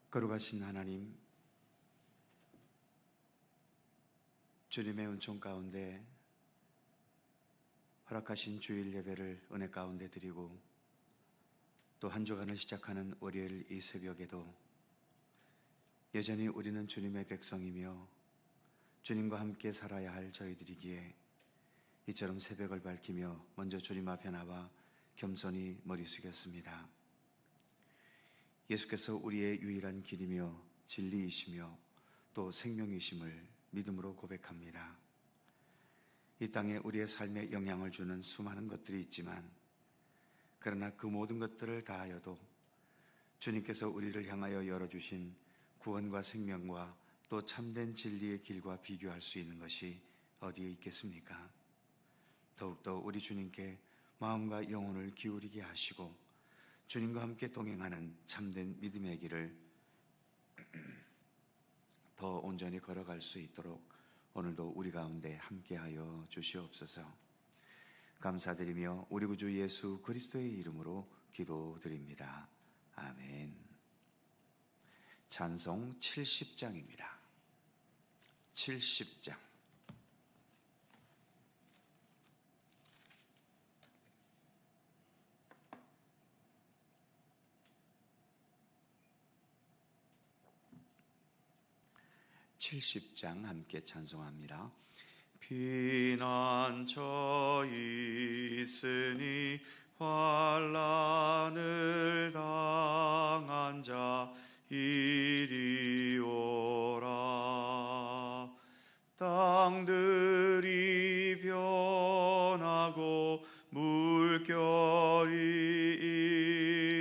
거룩하신 하나님, 주님의 은총 가운데 허락하신 주일 예배를 은혜 가운데 드리고 또 한 주간을 시작하는 월요일 이 새벽에도 여전히 우리는 주님의 백성이며 주님과 함께 살아야 할 저희들이기에 이처럼 새벽을 밝히며 먼저 주님 앞에 나와 겸손히 머리 숙였습니다. 예수께서 우리의 유일한 길이며 진리이시며 또 생명이심을 믿음으로 고백합니다. 이 땅에 우리의 삶에 영향을 주는 수많은 것들이 있지만 그러나 그 모든 것들을 다하여도 주님께서 우리를 향하여 열어주신 구원과 생명과 또 참된 진리의 길과 비교할 수 있는 것이 어디에 있겠습니까? 더욱더 우리 주님께 마음과 영혼을 기울이게 하시고 주님과 함께 동행하는 참된 믿음의 길을 더 온전히 걸어갈 수 있도록 오늘도 우리 가운데 함께하여 주시옵소서. 감사드리며 우리 구주 예수 그리스도의 이름으로 기도드립니다. 아멘. 찬송 70장입니다. 70장. 함께 찬송합니다. 피난처 있으니 환난을 당한 자 이리 오라. 땅들이 변하고 물결이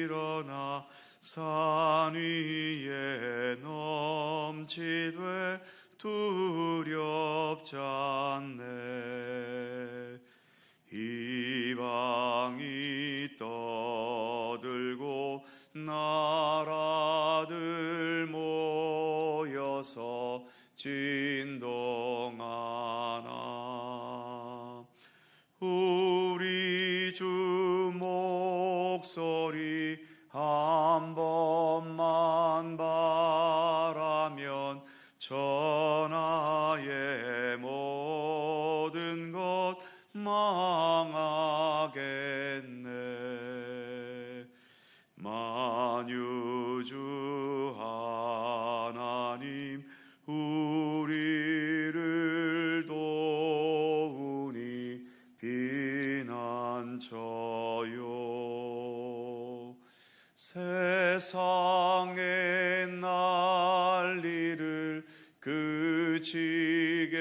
일어나 산 위에 넘치되 두렵지 않네. 이방이 떠들고 나라들 모여서 진동하나. 우리 주 목소리 한 번만 바라면 천하의 모든 것 망하겠네. 만유주 하나님 우리를 도우니 피난처요. 세상의 난리를 그치게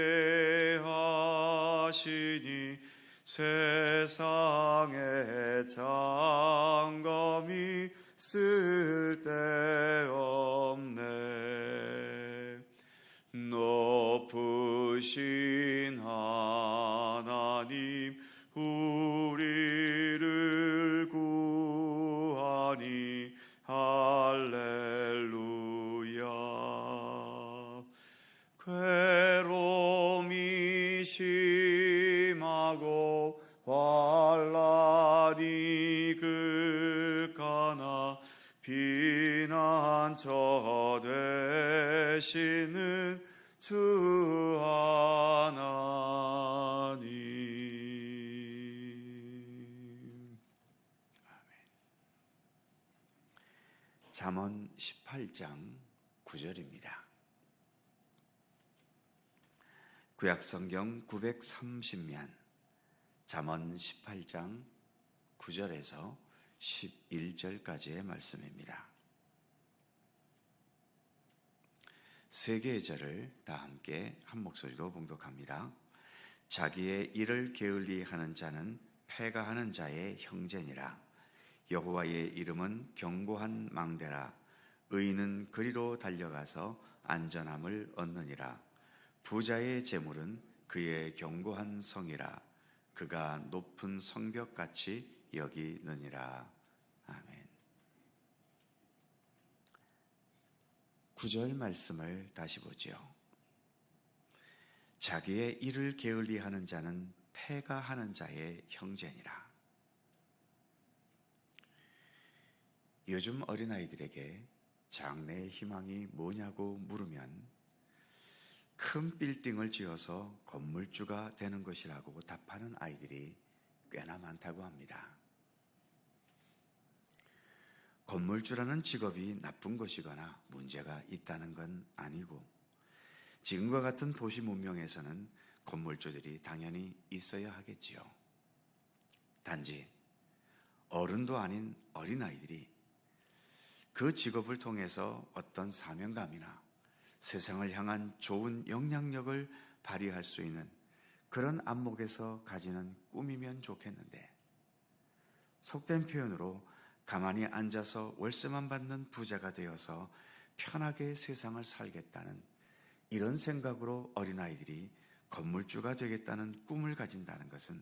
하시니 세상의 장검이 쓸데없네. 높으신 하나님 우리를 구하니 할렐루야. 괴로움이 심하고 환난이 극하나 피난처 되시는 주 하나님. 아멘. 잠언 18장 9절입니다. 구약성경 930면 잠언 18장 9절에서 11절까지의 말씀입니다. 세 개의 절을 다 함께 한 목소리로 봉독합니다. 자기의 일을 게을리하는 자는 패가하는 자의 형제니라. 여호와의 이름은 견고한 망대라. 의인은 그리로 달려가서 안전함을 얻느니라. 부자의 재물은 그의 견고한 성이라. 그가 높은 성벽같이 여기느니라. 아멘. 9절 말씀을 다시 보지요. 자기의 일을 게을리하는 자는 패가하는 자의 형제니라. 요즘 어린아이들에게 장래의 희망이 뭐냐고 물으면 큰 빌딩을 지어서 건물주가 되는 것이라고 답하는 아이들이 꽤나 많다고 합니다. 건물주라는 직업이 나쁜 것이거나 문제가 있다는 건 아니고, 지금과 같은 도시 문명에서는 건물주들이 당연히 있어야 하겠지요. 단지 어른도 아닌 어린아이들이 그 직업을 통해서 어떤 사명감이나 세상을 향한 좋은 영향력을 발휘할 수 있는 그런 안목에서 가지는 꿈이면 좋겠는데, 속된 표현으로 가만히 앉아서 월세만 받는 부자가 되어서 편하게 세상을 살겠다는 이런 생각으로 어린아이들이 건물주가 되겠다는 꿈을 가진다는 것은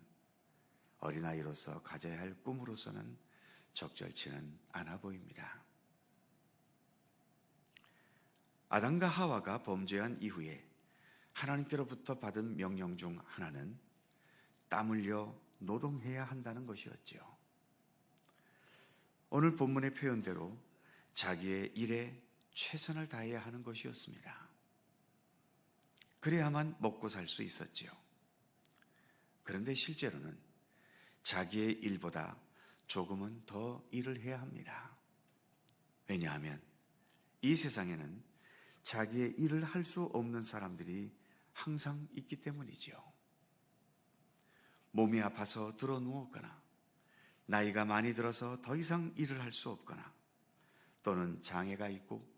어린아이로서 가져야 할 꿈으로서는 적절치는 않아 보입니다. 아담과 하와가 범죄한 이후에 하나님께로부터 받은 명령 중 하나는 땀 흘려 노동해야 한다는 것이었죠. 오늘 본문의 표현대로 자기의 일에 최선을 다해야 하는 것이었습니다. 그래야만 먹고 살 수 있었지요. 그런데 실제로는 자기의 일보다 조금은 더 일을 해야 합니다. 왜냐하면 이 세상에는 자기의 일을 할 수 없는 사람들이 항상 있기 때문이지요. 몸이 아파서 들어 누웠거나, 나이가 많이 들어서 더 이상 일을 할 수 없거나, 또는 장애가 있고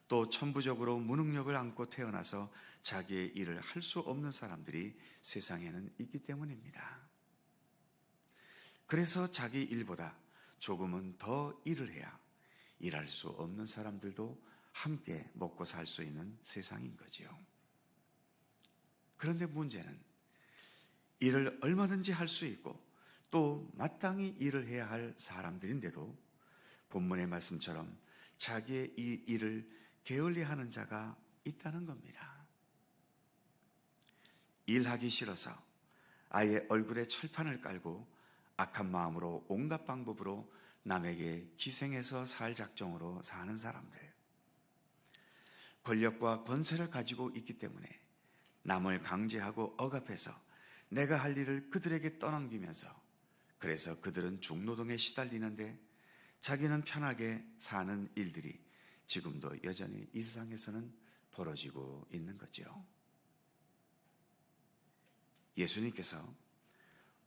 또 천부적으로 무능력을 안고 태어나서 자기의 일을 할 수 없는 사람들이 세상에는 있기 때문입니다. 그래서 자기 일보다 조금은 더 일을 해야 일할 수 없는 사람들도 함께 먹고 살 수 있는 세상인 거지요. 그런데 문제는 일을 얼마든지 할 수 있고 또 마땅히 일을 해야 할 사람들인데도 본문의 말씀처럼 자기의 이 일을 게을리하는 자가 있다는 겁니다. 일하기 싫어서 아예 얼굴에 철판을 깔고 악한 마음으로 온갖 방법으로 남에게 기생해서 살 작정으로 사는 사람들, 권력과 권세를 가지고 있기 때문에 남을 강제하고 억압해서 내가 할 일을 그들에게 떠넘기면서, 그래서 그들은 중노동에 시달리는데 자기는 편하게 사는 일들이 지금도 여전히 이 세상에서는 벌어지고 있는 거죠. 예수님께서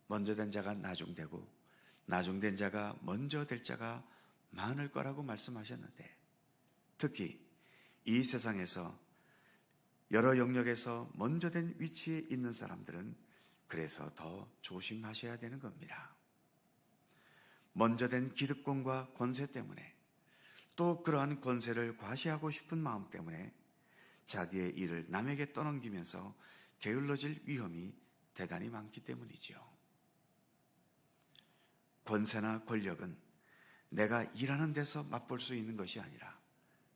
먼저 된 자가 나중되고 나중된 자가 먼저 될 자가 많을 거라고 말씀하셨는데, 특히 이 세상에서 여러 영역에서 먼저 된 위치에 있는 사람들은 그래서 더 조심하셔야 되는 겁니다. 먼저 된 기득권과 권세 때문에, 또 그러한 권세를 과시하고 싶은 마음 때문에 자기의 일을 남에게 떠넘기면서 게을러질 위험이 대단히 많기 때문이지요. 권세나 권력은 내가 일하는 데서 맛볼 수 있는 것이 아니라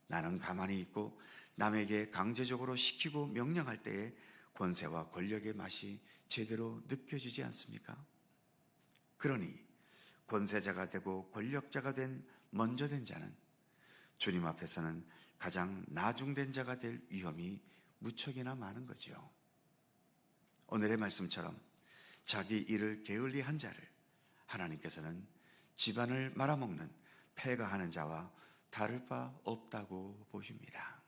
나는 가만히 있고 남에게 강제적으로 시키고 명령할 때에 권세와 권력의 맛이 제대로 느껴지지 않습니까? 그러니 권세자가 되고 권력자가 된 먼저 된 자는 주님 앞에서는 가장 나중된 자가 될 위험이 무척이나 많은 거죠. 오늘의 말씀처럼 자기 일을 게을리한 자를 하나님께서는 집안을 말아먹는 폐가하는 자와 다를 바 없다고 보십니다.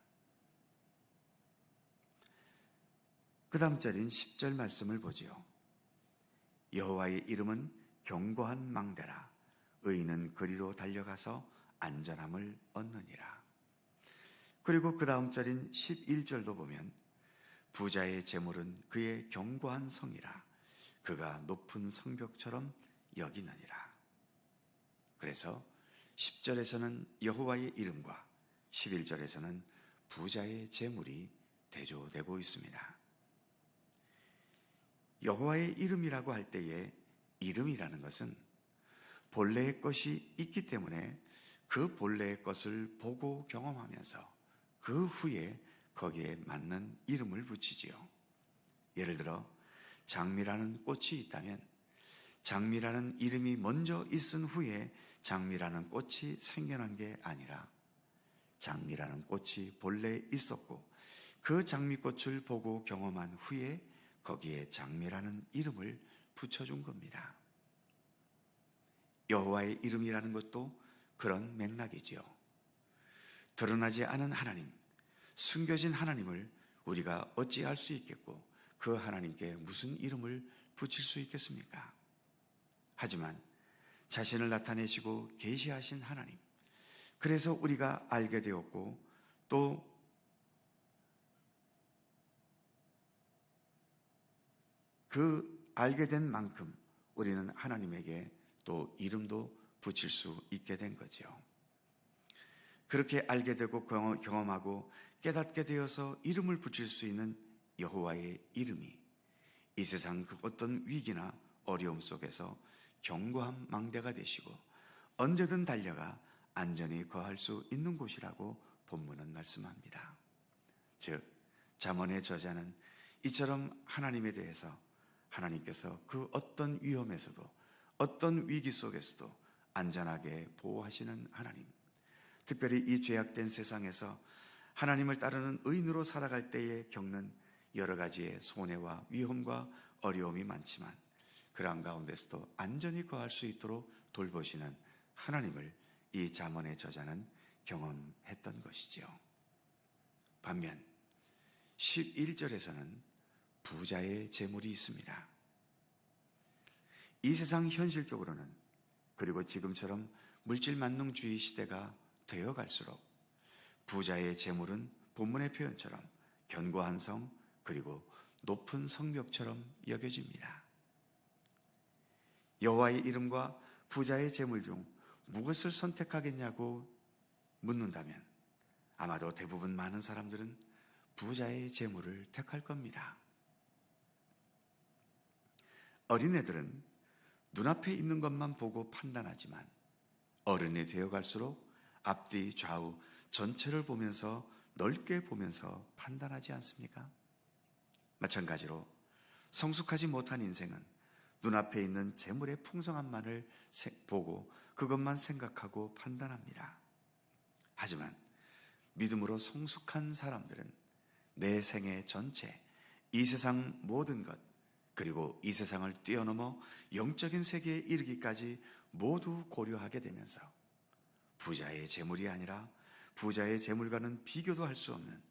그 다음 절인 10절 말씀을 보지요. 여호와의 이름은 견고한 망대라. 의인은 그리로 달려가서 안전함을 얻느니라. 그리고 그 다음 절인 11절도 보면 부자의 재물은 그의 견고한 성이라. 그가 높은 성벽처럼 여기느니라. 그래서 10절에서는 여호와의 이름과 11절에서는 부자의 재물이 대조되고 있습니다. 여호와의 이름이라고 할 때에 이름이라는 것은 본래의 것이 있기 때문에 그 본래의 것을 보고 경험하면서 그 후에 거기에 맞는 이름을 붙이지요. 예를 들어 장미라는 꽃이 있다면 장미라는 이름이 먼저 있은 후에 장미라는 꽃이 생겨난 게 아니라 장미라는 꽃이 본래 있었고 그 장미꽃을 보고 경험한 후에 거기에 장미라는 이름을 붙여준 겁니다. 여호와의 이름이라는 것도 그런 맥락이지요. 드러나지 않은 하나님, 숨겨진 하나님을 우리가 어찌 알 수 있겠고 그 하나님께 무슨 이름을 붙일 수 있겠습니까? 하지만 자신을 나타내시고 계시하신 하나님, 그래서 우리가 알게 되었고 또 그 알게 된 만큼 우리는 하나님에게 또 이름도 붙일 수 있게 된 거죠. 그렇게 알게 되고 경험하고 깨닫게 되어서 이름을 붙일 수 있는 여호와의 이름이 이 세상 그 어떤 위기나 어려움 속에서 견고한 망대가 되시고 언제든 달려가 안전히 거할 수 있는 곳이라고 본문은 말씀합니다. 즉 잠언의 저자는 이처럼 하나님에 대해서 하나님께서 그 어떤 위험에서도 어떤 위기 속에서도 안전하게 보호하시는 하나님, 특별히 이 죄악된 세상에서 하나님을 따르는 의인으로 살아갈 때에 겪는 여러 가지의 손해와 위험과 어려움이 많지만 그러한 가운데서도 안전히 거할 수 있도록 돌보시는 하나님을 이 잠언의 저자는 경험했던 것이죠. 반면 11절에서는 부자의 재물이 있습니다. 이 세상 현실적으로는 그리고 지금처럼 물질만능주의 시대가 되어갈수록 부자의 재물은 본문의 표현처럼 견고한 성 그리고 높은 성벽처럼 여겨집니다. 여호와의 이름과 부자의 재물 중 무엇을 선택하겠냐고 묻는다면 아마도 대부분 많은 사람들은 부자의 재물을 택할 겁니다. 어린애들은 눈앞에 있는 것만 보고 판단하지만 어른이 되어갈수록 앞뒤 좌우 전체를 보면서 넓게 보면서 판단하지 않습니까? 마찬가지로 성숙하지 못한 인생은 눈앞에 있는 재물의 풍성함만을 보고 그것만 생각하고 판단합니다. 하지만 믿음으로 성숙한 사람들은 내 생애 전체, 이 세상 모든 것, 그리고 이 세상을 뛰어넘어 영적인 세계에 이르기까지 모두 고려하게 되면서 부자의 재물이 아니라 부자의 재물과는 비교도 할 수 없는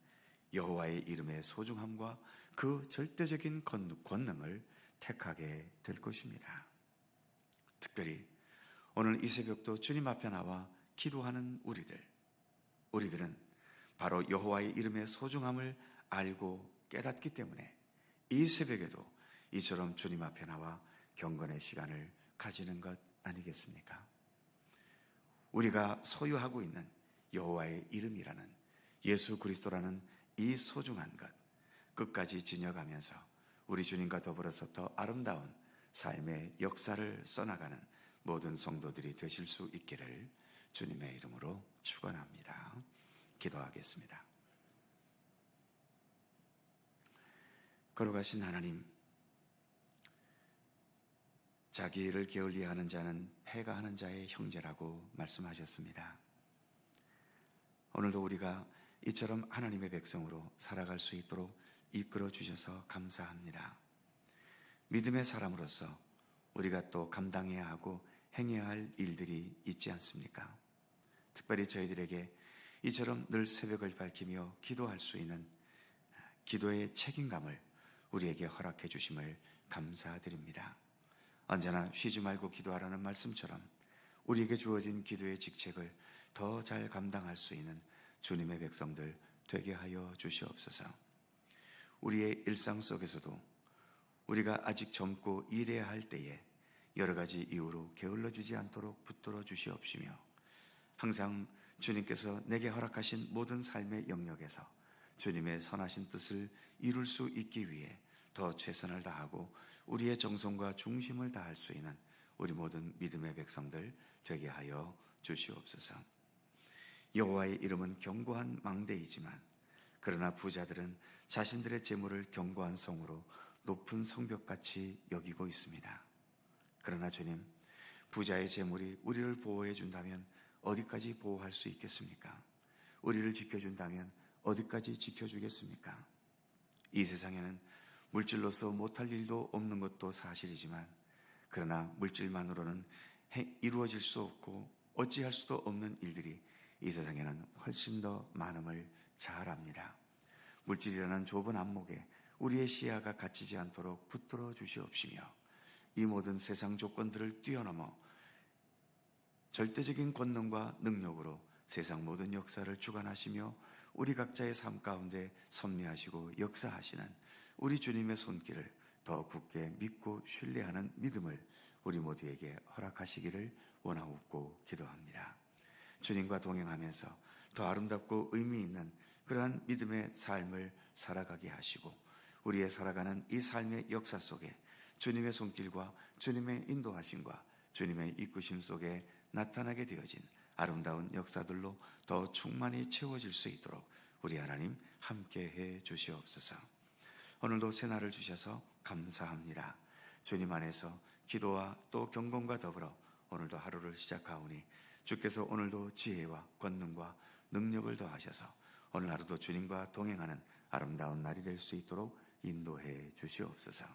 여호와의 이름의 소중함과 그 절대적인 권능을 택하게 될 것입니다. 특별히 오늘 이 새벽도 주님 앞에 나와 기도하는 우리들은 바로 여호와의 이름의 소중함을 알고 깨닫기 때문에 이 새벽에도 이처럼 주님 앞에 나와 경건의 시간을 가지는 것 아니겠습니까? 우리가 소유하고 있는 여호와의 이름이라는 예수 그리스도라는 이 소중한 것 끝까지 지녀가면서 우리 주님과 더불어서 더 아름다운 삶의 역사를 써나가는 모든 성도들이 되실 수 있기를 주님의 이름으로 축원합니다. 기도하겠습니다. 걸어가신 하나님, 자기 일을 게을리하는 자는 패가하는 자의 형제라고 말씀하셨습니다. 오늘도 우리가 이처럼 하나님의 백성으로 살아갈 수 있도록 이끌어 주셔서 감사합니다. 믿음의 사람으로서 우리가 또 감당해야 하고 행해야 할 일들이 있지 않습니까? 특별히 저희들에게 이처럼 늘 새벽을 밝히며 기도할 수 있는 기도의 책임감을 우리에게 허락해 주심을 감사드립니다. 언제나 쉬지 말고 기도하라는 말씀처럼 우리에게 주어진 기도의 직책을 더 잘 감당할 수 있는 주님의 백성들 되게 하여 주시옵소서. 우리의 일상 속에서도 우리가 아직 젊고 일해야 할 때에 여러 가지 이유로 게을러지지 않도록 붙들어 주시옵시며 항상 주님께서 내게 허락하신 모든 삶의 영역에서 주님의 선하신 뜻을 이룰 수 있기 위해 더 최선을 다하고 우리의 정성과 중심을 다할 수 있는 우리 모든 믿음의 백성들 되게 하여 주시옵소서. 여호와의 이름은 견고한 망대이지만 그러나 부자들은 자신들의 재물을 견고한 성으로 높은 성벽같이 여기고 있습니다. 그러나 주님, 부자의 재물이 우리를 보호해 준다면 어디까지 보호할 수 있겠습니까? 우리를 지켜준다면 어디까지 지켜주겠습니까? 이 세상에는 물질로서 못할 일도 없는 것도 사실이지만, 그러나 물질만으로는 이루어질 수 없고 어찌할 수도 없는 일들이 이 세상에는 훨씬 더 많음을 잘 압니다. 물질이라는 좁은 안목에 우리의 시야가 갇히지 않도록 붙들어 주시옵시며, 이 모든 세상 조건들을 뛰어넘어 절대적인 권능과 능력으로 세상 모든 역사를 주관하시며 우리 각자의 삶 가운데 섭리하시고 역사하시는 우리 주님의 손길을 더 굳게 믿고 신뢰하는 믿음을 우리 모두에게 허락하시기를 원하옵고 기도합니다. 주님과 동행하면서 더 아름답고 의미 있는 그러한 믿음의 삶을 살아가게 하시고, 우리의 살아가는 이 삶의 역사 속에 주님의 손길과 주님의 인도하심과 주님의 이끄심 속에 나타나게 되어진 아름다운 역사들로 더 충만히 채워질 수 있도록 우리 하나님 함께해 주시옵소서. 오늘도 새날을 주셔서 감사합니다. 주님 안에서 기도와 또 경건과 더불어 오늘도 하루를 시작하오니 주께서 오늘도 지혜와 권능과 능력을 더하셔서 오늘 하루도 주님과 동행하는 아름다운 날이 될 수 있도록 인도해 주시옵소서.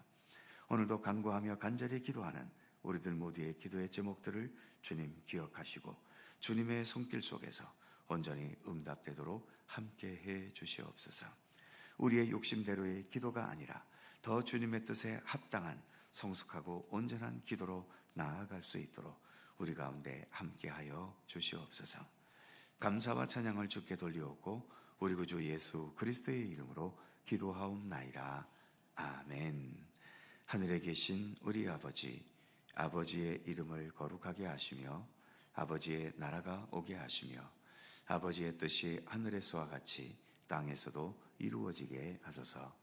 오늘도 간구하며 간절히 기도하는 우리들 모두의 기도의 제목들을 주님 기억하시고 주님의 손길 속에서 온전히 응답되도록 함께해 주시옵소서. 우리의 욕심대로의 기도가 아니라 더 주님의 뜻에 합당한 성숙하고 온전한 기도로 나아갈 수 있도록 우리 가운데 함께하여 주시옵소서. 감사와 찬양을 주께 돌리옵고 우리 구주 예수 그리스도의 이름으로 기도하옵나이다. 아멘. 하늘에 계신 우리 아버지, 아버지의 이름을 거룩하게 하시며 아버지의 나라가 오게 하시며 아버지의 뜻이 하늘에서와 같이 땅에서도 이루어지게 하소서.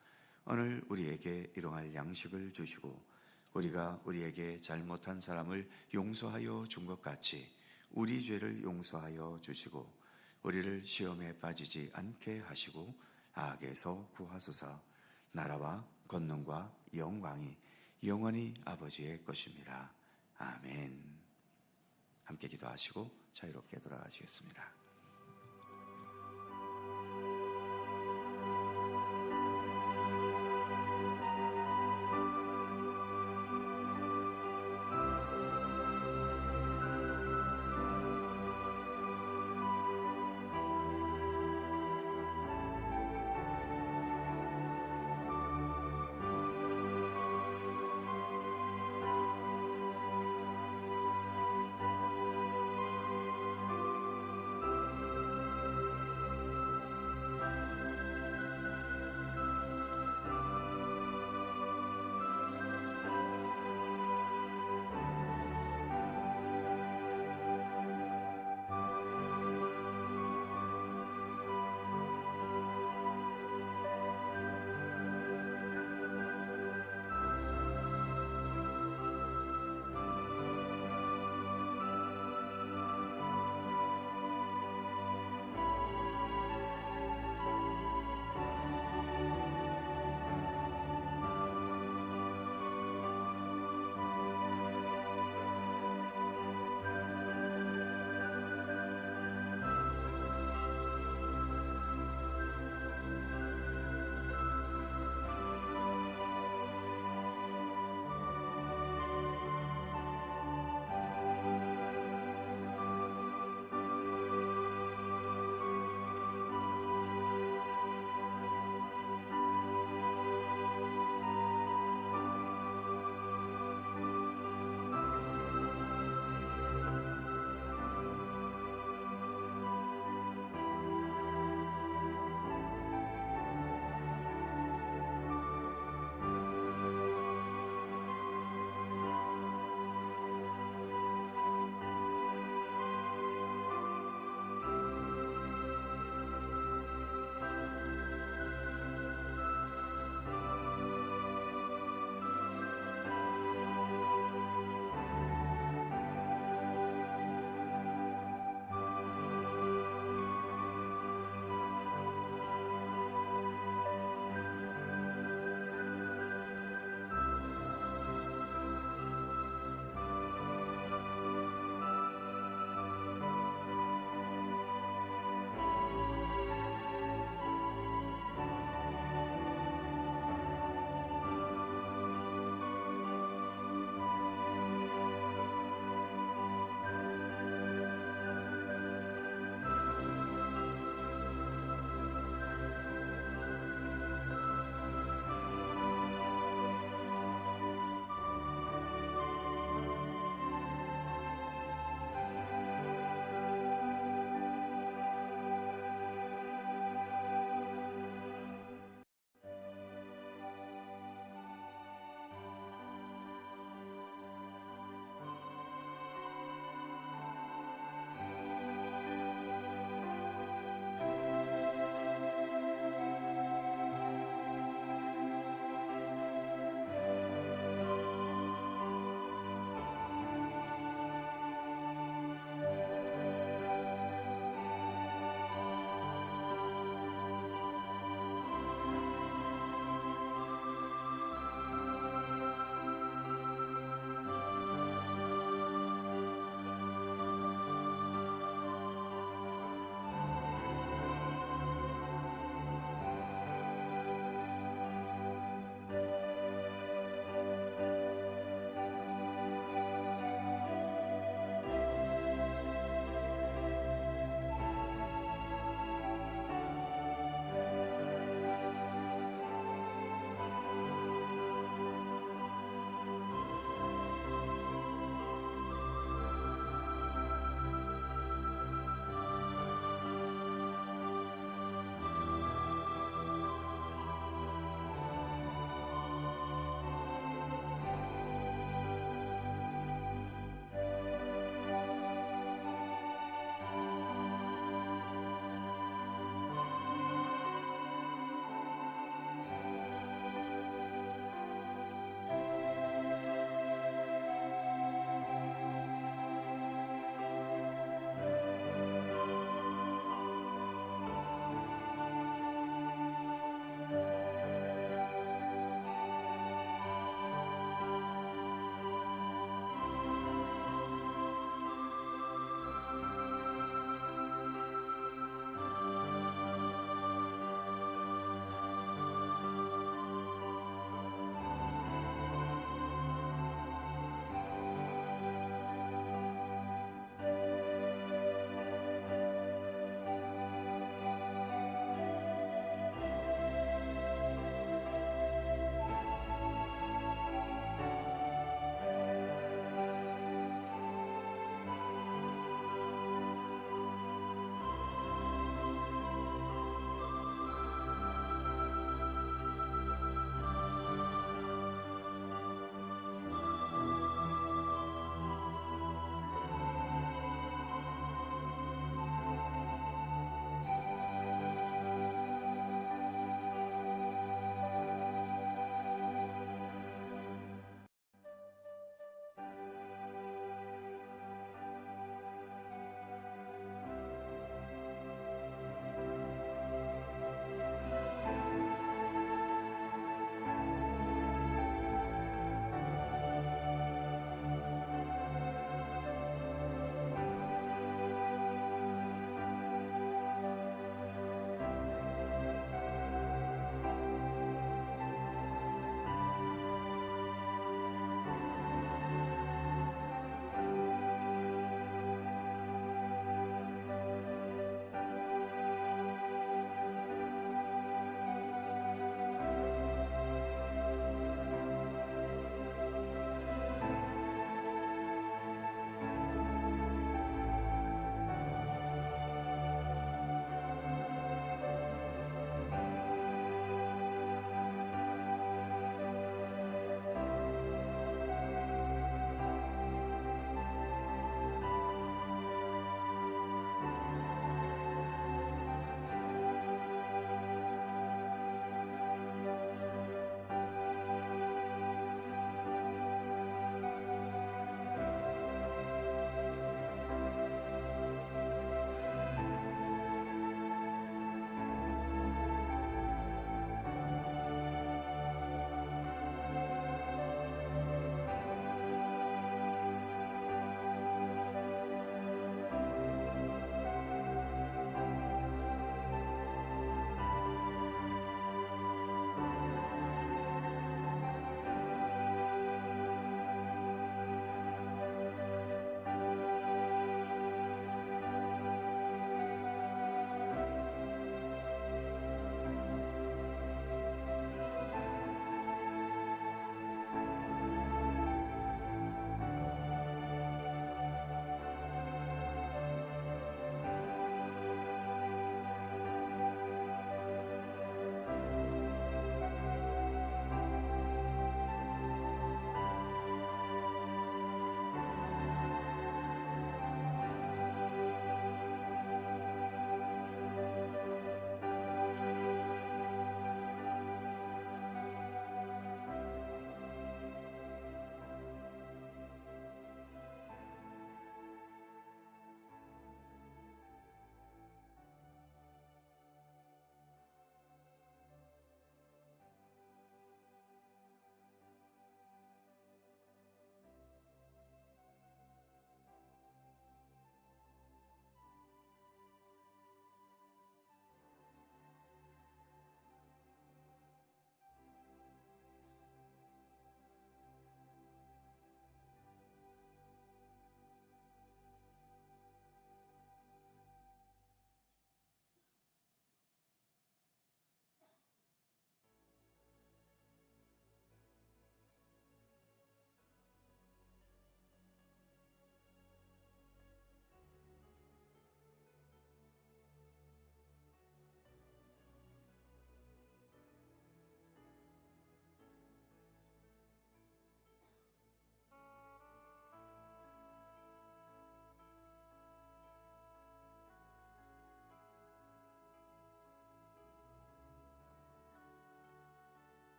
오늘 우리에게 일용할 양식을 주시고 우리가 우리에게 잘못한 사람을 용서하여 준 것 같이 우리 죄를 용서하여 주시고 우리를 시험에 빠지지 않게 하시고 악에서 구하소서. 나라와 권능과 영광이 영원히 아버지의 것입니다. 아멘. 함께 기도하시고 자유롭게 돌아가시겠습니다.